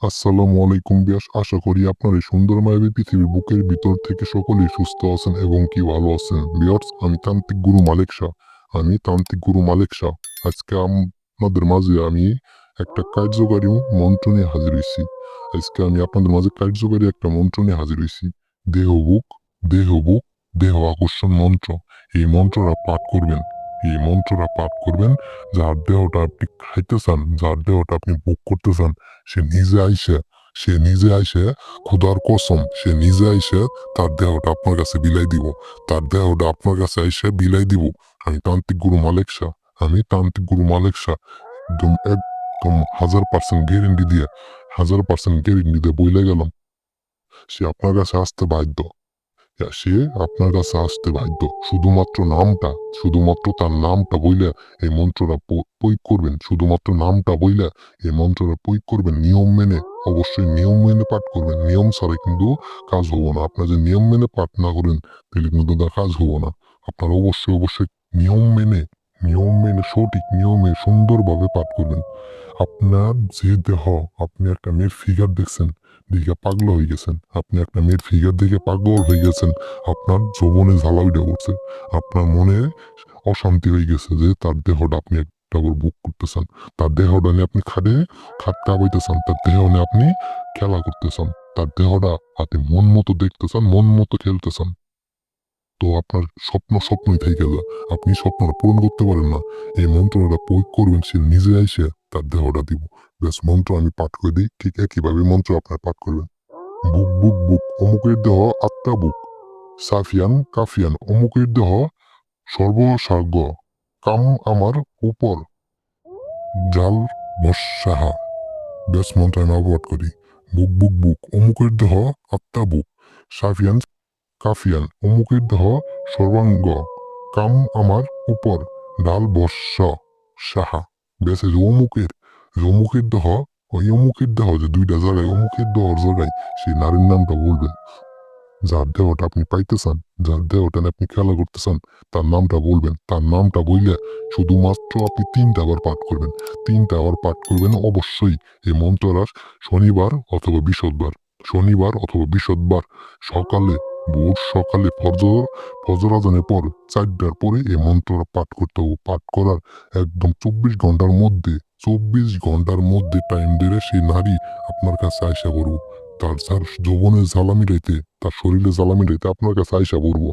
আসসালামু আলাইকুম বিয়াস, আশা করি আপনার এই সুন্দর মায়াবী পৃথিবীর বুকের ভিতর থেকে সকলেই সুস্থ আছেন এবং কি ভালো আছেন। বিয়ার্স, আমি তান্ত্রিক গুরু মালিক শাহ। আজকে আপনাদের মাঝে আমি একটা কার্যকারী মন্ত্র নিয়ে হাজির হয়েছি। একটা মন্ত্র নিয়ে হাজির হয়েছি। দেহ বুক, দেহ বুক, দেহ আকর্ষণ মন্ত্র। এই মন্ত্রটা পাঠ করবেন। এই মন্ত্রটা পাঠ করবেন। যার দেহটা আপনি খাইতে চান, যার দেহটা আপনি ভোগ করতে চান, সে নিজে আইসে সে নিজে আইসে খোদার কসম, সে নিজে আইসে তার দেহটা আপনার কাছে বিলাই দিব। তার দেহটা আপনার কাছে আইসে বিলাই দিব। আমি তান্ত্রিক গুরু মালিক শাহ। আমি তান্ত্রিক গুরু মালিক শাহ। একদম 1000% গ্যারেন্টি দিয়ে, 1000% গ্যারেন্টি দিয়ে বইলে গেলাম, সে আপনার কাছে আসতে বাধ্য। সে আপনার কাছে আসতে বাধ্য। শুধুমাত্র তার নামটা বইলে এই মন্ত্রটা প্রয়োগ করবেন। শুধুমাত্র নামটা বইলে এই মন্ত্রটা প্রয়োগ করবেন নিয়ম মেনে। অবশ্যই নিয়ম মেনে পাঠ করবেন। নিয়ম ছাড়া কিন্তু কাজ হবো না। আপনার যে নিয়ম মেনে পাঠ না করেন, তাহলে কিন্তু তার কাজ হবো না। আপনার অবশ্যই নিয়ম মেনে, সঠিক নিয়মে সুন্দরভাবে পাঠ করবেন। আপনার যে দেহ, আপনি একটা মেয়ের ফিগার দেখছেন, দেখে পাগল হয়ে গেছেন। আপনি একটা মেয়ের ফিগার দেখে পাগল হয়ে গেছেন। আপনার যৌবনে জ্বালা উঠে উঠছে। আপনার মনে অশান্তি হয়ে গেছে যে তার দেহটা আপনি একটা করে বুক করতেছেন। তার দেহটা নিয়ে আপনি খাটতে আবাইতেছেন। তার দেহ নিয়ে আপনি খেলা করতেছেন। তার দেহটা হাতে মন মতো দেখতেছেন, মন মতো খেলতেছেন। তো আপনার স্বপ্নই থেকে যায়। আপনি স্বপ্নটা পূরণ করতে পারেন না। এই মন্ত্রটা প্রয়োগ করবেন, সে নিজে আইসে তার দেহটা দিব। ব্যাস, মন্ত্র আমি পাঠ করে দিই, ঠিক একইভাবে মন্ত্র আপনার পাঠ করবেন। বুক বুক বুক, অমুকের দেহ আত্মা বুক। সাফিয়ান কাফিয়ান, অমুকের দেহ সর্বসার্গ। কাম আমার উপর জাল বর্ষাহা। ব্যাস, মন্ত্র আমি আবার পাঠ করি। বুক বুক বুক, অমুকের দেহ আত্মা বুক। সাফিয়ান কাফিয়ান, অমুকের দেহ সর্বাঙ্গ। কাম আমার উপর ডাল বর্ষ সাহা। ব্যাস, এই যে অমুকের দেহ, ওই অমুকের দেহ যে দুইটা জায়গায়, অমুকের দেহর জায়গায় সেই নারীর নামটা বলবেন। যার দেহটা আপনি পাইতে চান, যার দেহটা নিয়ে আপনি খেলা করতে চান, তার নামটা বলবেন। তার নামটা বললে শুধুমাত্র আপনি 3টা বার পাঠ করবেন। 3টা বার পাঠ করবেন অবশ্যই। এই মন্ত্রটা শনিবার অথবা বৃহস্পতিবার, শনিবার অথবা বৃহস্পতিবার সকালে, ভোর সকালে ফজর আজানের পর 4টার পরে এই মন্ত্রটা পাঠ করতে হবে। পাঠ করার একদম 24 ঘন্টার মধ্যে টাইম দিলে সেই নারী আপনার কাছে আয়সা করবো। তার যৌবনের জ্বালা মিটাইতে, তার শরীরে জ্বালা মিটাইতে আপনার কাছে আয়সা করবো।